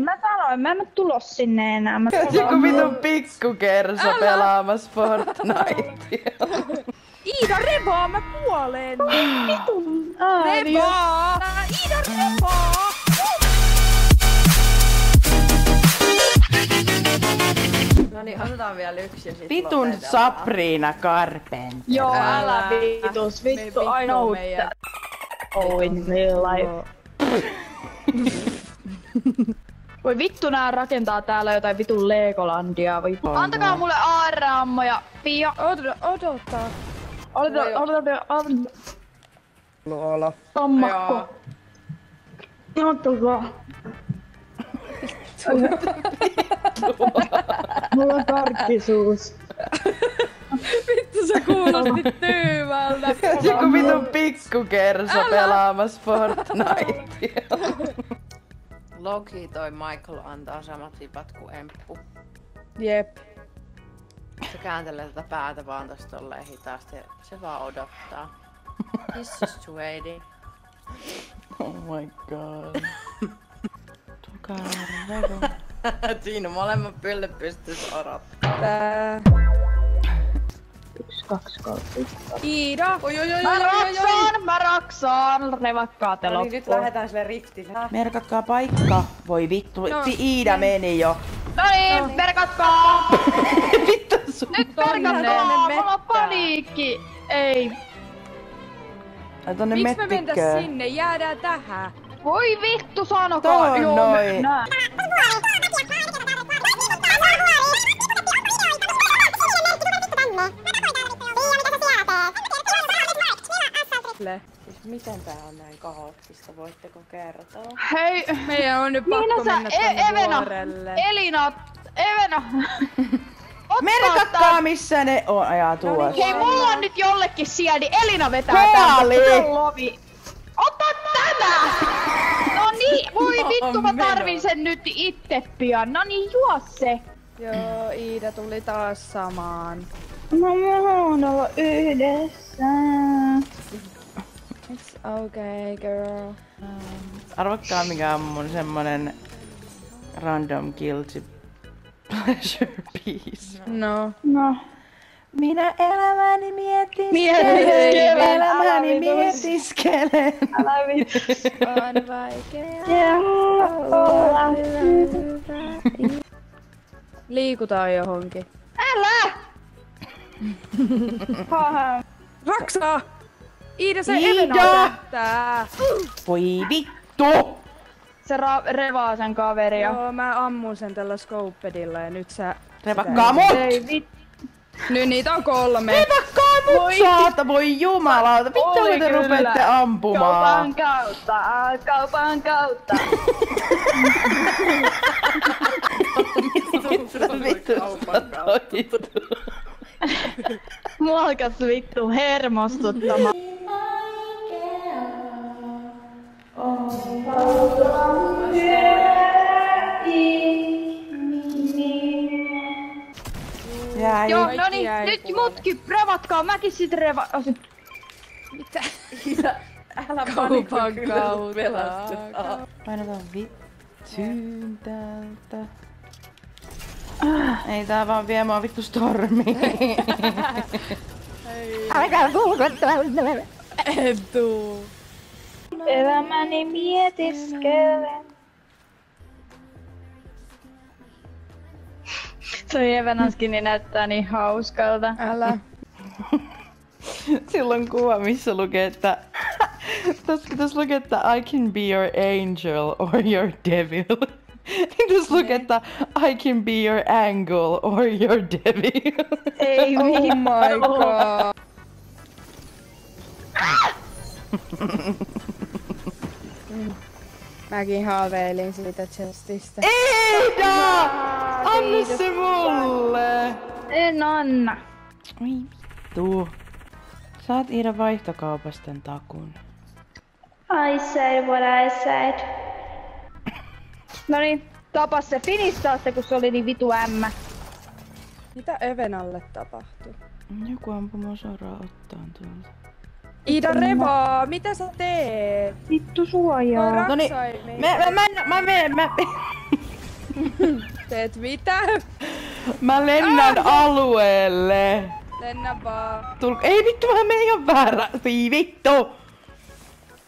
Mä sanoin, mä en mä tulos sinne enää. Joku vitun pikkukerso pelaamassa Fortnitea. Iida revaa, mä kuolen! Vitun Revaa! Iida revaa! Noniin, otetaan vielä yksi ja sit Vitun lopetellaan. Sabrina Carpenter. Joo, älä vitus, vittu, I know that. Oh, in real life. Voi vittu nää rakentaa täällä jotain vitun Legolandia. Antakaa mulle aarreammoja. Pia. Odottaa. Luola. Ammakko. Ottakaa. Mulla on karkkisuus. Vittu sä kuulosti tyymältä. Joku vitun pikkukerso pelaamassa Fortnitea. Loki toi Michael antaa samat vipat kuin Emppu. Jep. Se kääntelee tätä päätä vaan tosta tolleen hitaasti ja se vaan odottaa. He's just waiting. Oh my god. Tukaa Siinä molemmat pyllyt pystys odottaa. Tää. 1, 2, 3, 4. Iida! Mä raksaan! Revakkaa te No niin, loppuun. nyt lähdetään sille riftille. Merkatkaa paikka. Voi vittu, Iida meni jo. Noniin, merkatkaa! Vittu sun. Nyt merkatkaa! Mulla on paniikki! Ei. Ai tonne Miks me mentäs mettikköön. sinne? Jäädään tähän. Voi vittu, sanokaa! Tuo on Joo, noin. nää. Siis miten tää on näin kaoottista, voitteko kertoa? Hei! Meidän on nyt pakko mennä tonne Evena! vuorelle. Elina! Evena! Merkatkaa missä ne on. Ajaa tuossa. Hei, mulla on nyt jollekin siellä, niin Elina vetää Kuoli! täältä. Lovi. Ota tämä! No niin, voi vittu, mä tarvin sen nyt itse pian. No niin, juo se. Joo, Iida tuli taas samaan. No mä haluan olla yhdessä. It's okay, girl. Arvokkaa mikä on mun semmonen random guilty pleasure piece. No. No. Minä elämäni mietiskelen. Mietiskelen. Elämäni mietiskelen. Älä vittu. On vaikea. Ja olla Liikutaan johonkin. Älä! Haha. Raksaa! Iida, se Iida! Evena tähtää! Voi vittu! Se revaa sen kaveria. Joo, mä ammun sen tällä scopedilla ja nyt sä... Revakkaa mut! Ei vittu. Nyt niitä on 3. Revakkaa mut saata! Voi jumalauta! Vittu Oli te kyllä. rupette ampumaan! Kaupan kautta. Vittu satoitu. Mua alkas vittu hermostuttamaan. Jää Joo, Kaikki no niin, jäi nyt kuulle. mutkin revatkaa, mäkin sit Mitä? Älä Kaupan panikoi, kautta. Painotaan vittuun täältä. Ei tää vaan vie mua vittu stormiin. Älkää kulko täältä. En tuu. Elämäni mietiskelen. Toi Evenanskini näyttää niin hauskalta. Älä. Sillä on kuva, missä lukee, että tässä lukee, että I can be your angel or your devil. Niin tässä lukee, että I can be your angle or your devil. Ei Oh mitään. my god. Mäkin haaveilin siitä chestistä. Iida! Anna se mulle! En anna. Oi vittu. Saat Iida vaihtokaupasta tän takun. I said what I said. Noniin, tapas se finistaa se, kun se oli niin vitu ämmä. Mitä Evenalle tapahtui? Joku ampumasora ottaa tuolta. Iida Reva, mitä sä teet? Vittu suojaa. Noniin, Raksai meitä. mä Teet mitä? Mä lennän alueelle. Lennä vaan. Ei vittu, mä menen ihan väärä. Vittu.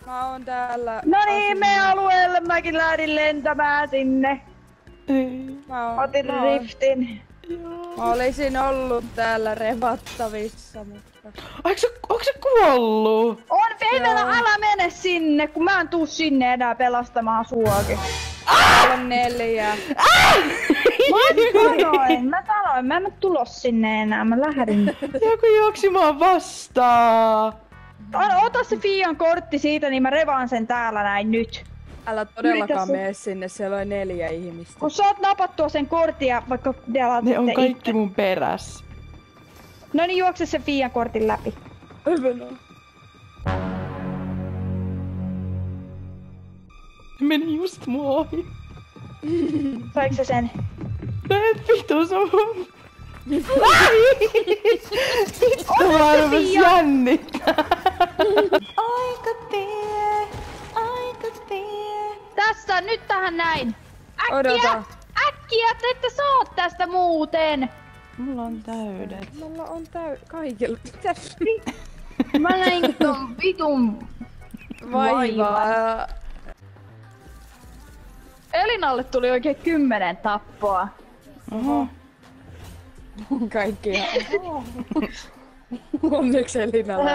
Mä oon täällä. No niin, me alueelle mäkin lähdin lentämään sinne. Otin riftin. Mä olisin ollut täällä revattavissa, mutta... Onks se kuollut? On Venäjä, älä mene sinne, kun mä en tuu sinne enää pelastamaan suakin. Täällä on 4. Mä sanoin, mä en tulos sinne enää, mä lähdin. Joku juoksi mua vastaan. Ota se Fian kortti siitä, niin mä revaan sen täällä näin nyt. Älä todellakaan Yritä se- mene sinne, siellä on 4 ihmistä. Kun saat napattua sen kortin ja vaikka Ne on kaikki mun perässä. No niin, juokse sen Fian kortin läpi. Ne meni just mua ohi. Saiko se sen? No et vittu sun. Vittu mä rupes jännittää. Tässä, nyt tähän näin. Äkkiä! Odota. Äkkiä, te ette saa tästä muuten. Mulla on täydet. Mulla on kaikilla. Mitä Mä näin ton vitun vaivaa? Elinalle tuli oikein 10 tappoa. Oho. Kaikkia. Onneksi Elinalla.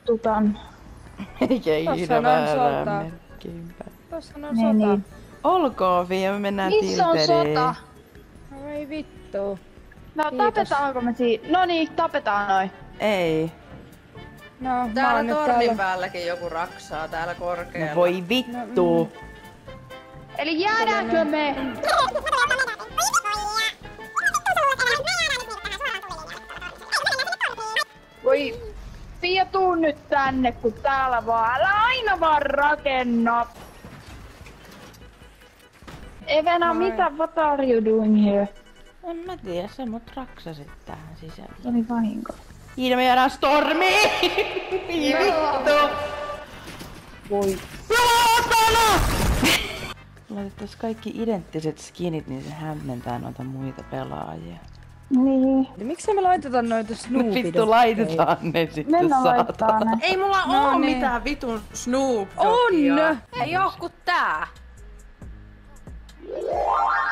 Tutan. Eikä ikinä on väärää sota. merkkiinpä. Tossa on Ne sota. niin. Olkoon Fia, me mennään Missä on tilteriin. sota? No ei vittu. No Kiitos. tapetaanko me No niin, tapetaan noin. Ei. No, mä Täällä oon nyt tornin täällä. päälläkin joku raksaa täällä korkealla. No voi vittu. Eli jäädäänkö me? Voi Fia, tuu nyt tänne, kun täällä vaan. Älä aina vaan rakenna. Evena, mitä? What are you doing here? En mä tiedä, sä mut raksasit tähän sisälle. Se oli vahinko. Iida, me jäädään stormiin! Vittu! Voi. Laitettais kaikki identtiset skinit, niin se hämmentää noita muita pelaajia. Niin. Miksi me laitetaan noita Snoopy? Vittu, laitetaan ne sitten, Mennään laittaa saatana. ne. Ei mulla No oo niin. mitään vitun Snoop On! Dogia. Ei oo ku tää.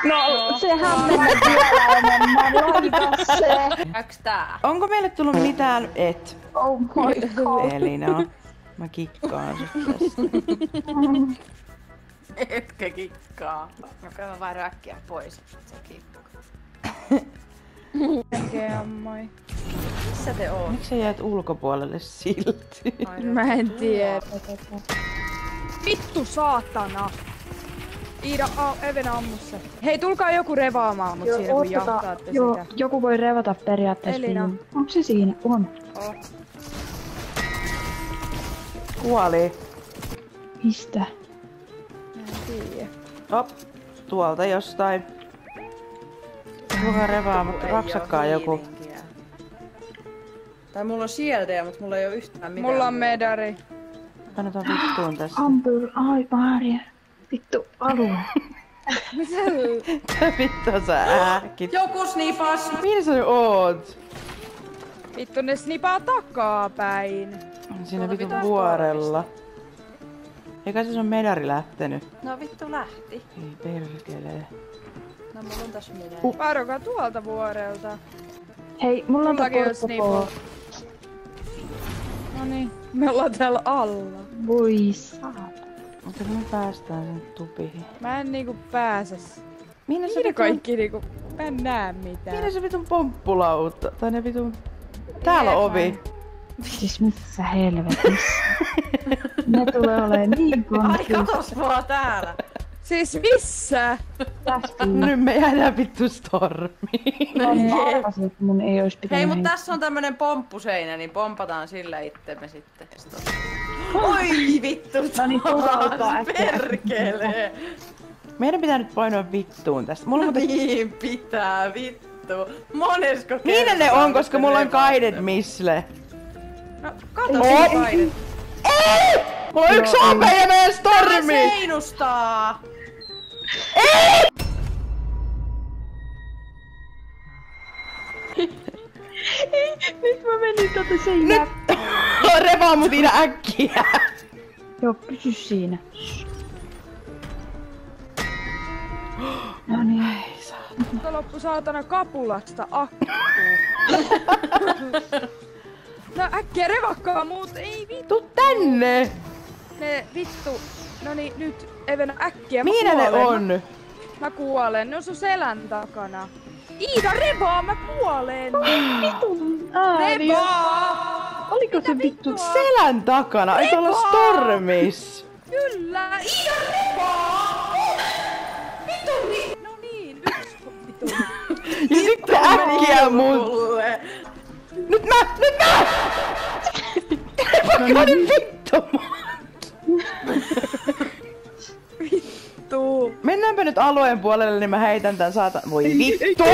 No, se hämmentää vielä enemmän. Laita se. Käykö tää? Onko meille tullut mitään? Et. Oh my god. Elina. Mä kikkaan sut tästä. Etkä kikkaa. No käydä vaan äkkiä pois. Se kikkaa. Moi. Missä te oot? Miksi sä jäät ulkopuolelle silti? Mä en tiedä. Vittu saatana. Iida, Evena ammu se. Hei, tulkaa joku revaamaan mut siinä kun jahtaatte sitä. Joku voi revata periaatteessa. Elina. Onko se siinä? On. Oh. Kuoli. Mistä? Mä en tiedä. Hop. Tuolta jostain. Kuka revaa, mutta raksakkaa joku. Tai mulla on shieldeja, mutta mulla ei oo yhtään mitään. Mulla on medari. Painotaan vittuun tästä. Ampur, ai Maria. Vittu, alue. Mitä? Mitä vittua sä ähkit? Joku snifas! Missä sä oot? Vittu ne snipaa takapäin. On siinä Tuolla vitun vitun vuorella. Eikä se on medari lähtenyt. No vittu lähti. Ei perkele. No mulla on tässä medali. Varokaa tuolta vuorelta. Hei, mulla on Mullakin on tää snipu. Noniin, me ollaan täällä alla. Voi saata. Mutta me päästään sen tupiin. Mä en niinku pääse. Minne se Siinä vitun... kaikki niinku, mä en näe mitään. Minne se vitun pomppulauta? Tai ne vitun... Täällä on ovi. Siis missä helvetissä? Ne tulee olemaan niin Ai konflikti. katos vaan täällä! Siis missä? Tästä Nyt me jäädään vittu stormiin. mä arvasin, että mun ei ois pitänyt. Hei, mut tässä on tämmönen pomppuseinä, niin pompataan sillä itsemme sitten. Oi vittu! No niin, turvautua äkkiä. Perkele! Meidän pitää nyt painoa vittuun tästä. Mulla on muuten... Niin pitää, vittu. Monesko Niin ne on, koska mulla on guided missile. No, kato siinä painet. Ei! Mulla on yksi HP ja meidän stormi! Seinustaa! Nyt mä menin seinään. Revaa mut Iida äkkiä! Joo, pysy siinä. No niin. Mutta loppu saatana kapulasta akkuu. No äkkiä revakkaa muut, ei vittu. Tuu tänne! Ne vittu. Noni nyt Evena äkkiä, mä Missä ne kuolen. on? Mä kuolen, ne on sun selän takana. Iida revaa, mä kuolen! Vitun ääni. Revaa! Oliko se vittu? Selän takana, ei olla stormis! Kyllä! Iida revaa! Vittu niin! No niin, vittu. Ja sitten äkkiä mut! Nyt mä! Pakko nyt vittu Vittu. Mennäänpä nyt alueen puolelle, niin mä heitän tän Voi vittu!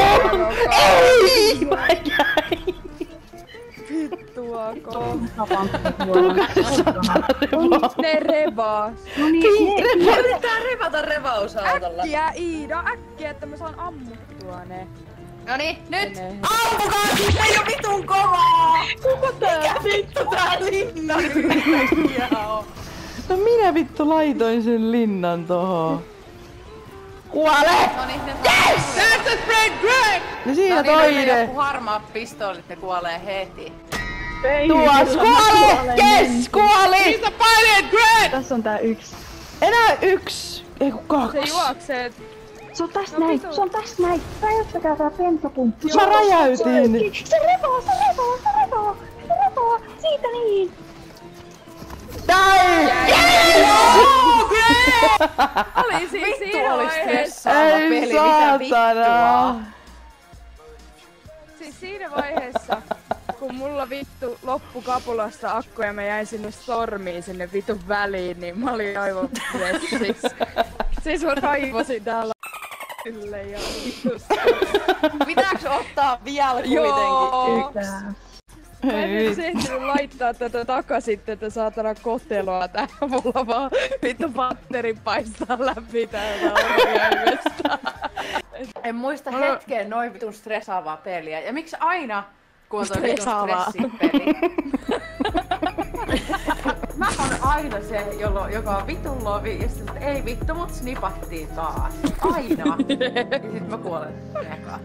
Ei! Mä jäin! Vittuako? Tulkaa se satana revaa! Ne revaa. No niin, Yritetään revata revausautolla. Äkkiä Iida, äkkiä, että mä saan ammuttua ne. Noniin, nyt! Ne. Ampukaa! Siitä ei oo vitun kovaa! kuka tää? Mikä vittu tää linna on? No minä vittu laitoin sen linnan tohon. Kuole! Noniin, ne yes! No siinä Noniin, toinen! joku harmaat pistoolit, ne kuolee heti. Tuos kuole! Yes! Kuoli! Mitä paineet, Greg? Tässä on tää yksi. Enää yksi! Ei kun Se kaksi! juoksee. Se on tässä No näin, vitu. se on tässä näin. Räjäyttäkää tää pentapumppu. Mä räjäytin! Se revoo! Siitä niin! Dai! Oli siis Vittu siinä oli vaiheessa. stressaava Ei peli, mitä saatana! vittua? Siis siinä vaiheessa, kun mulla vittu loppu kapulasta akku ja mä jäin sinne stormiin sinne vitun väliin, niin mä olin aivan stressissä. Siis mä raivosin täällä ylle ja vitusta. Pitääks ottaa vielä kuitenkin? Joo. Tää. Mä en edes ehtinyt laittaa tätä takaisin, tätä saatana koteloa täällä. Mulla vaan vittu batteri paistaa läpi täältä orjaimestä. En muista hetkeen noin vitun stressaavaa peliä. Ja miksi aina, kun on toi vitun Stressaavaa. stressipeli? Mä oon aina se, joka on vitun lovi, ja sitten ei vittu, mut snipattiin taas. Aina. Ja sit mä kuolen ekaan.